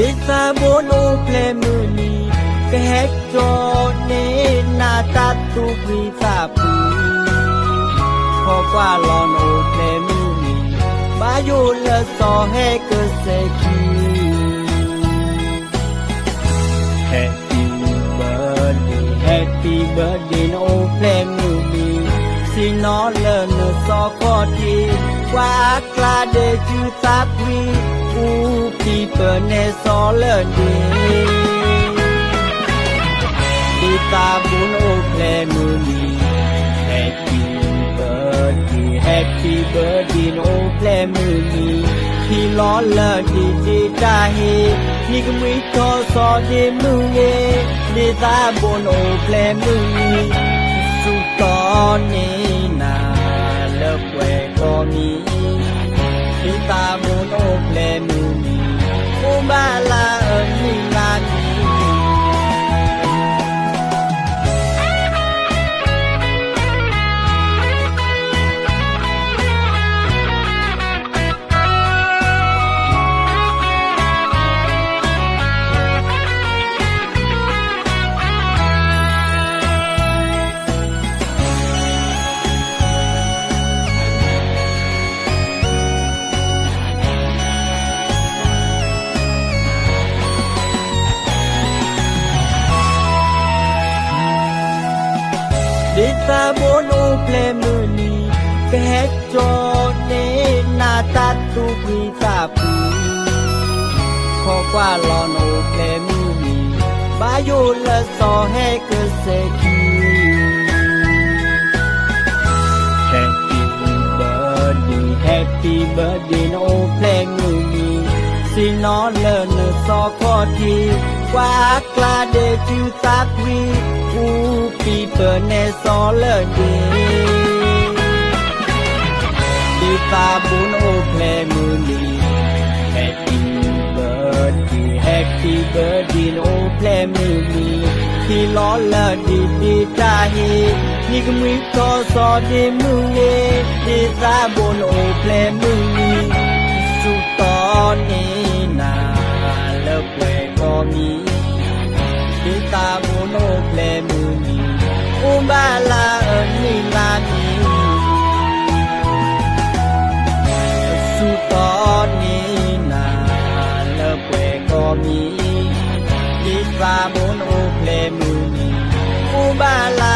ดิสาโบโนเพลมือนีแกะจอเนนาตาตุปริสาปีพอกว่าลอนโอเพลมือนีบาโยละซอให้เกิดเสกี Happy birthday Happy birthday โนเพลมือนีสินอเลนซอคอดีกว่ากลาเดจูตาปรีอูปีเปิดเนซอเลดีดีตาบุญโอเพลมือนี Happy birthday Happy birthday โอเพลมือนีที่ล้อเลดีดีตาเฮนี่ก็มีทอซอดีมือเยดีตาบุญโอเพลมือนีสุดตอนนี้นาเลิกเวก็มีที่ตาบุญโอเพลมือนีอุบาลานิลานีดิสาโบโนเพลมือนีแกะจอเนนาตาตุปริสาปีขอกว่าลอนโอเพลมือนีบาโยละซอให้เกิดเสกี Happy birthday Happy birthday โนเพลมือนีสินอเลนซอคอดีกว่ากลาเดจูตาปรีอูปีเปิดเนซอเลดีดีตาบุญโอเพลมือนี Happy birthday Happy birthday โอเพลมือนีที่ล้อเลดีดีตาเฮนี่ก็มีทอซอดีมือเยดีตาบุญโอเพลมือนีสุดตอนนี้นาเลิกเวก็มีที่ตาบุญโอเพลมือนีอุบาลานิลานีสุดตอนนี้นาเลิกเวก็มีที่ตาบุญโอเพลมือนีอุบาลา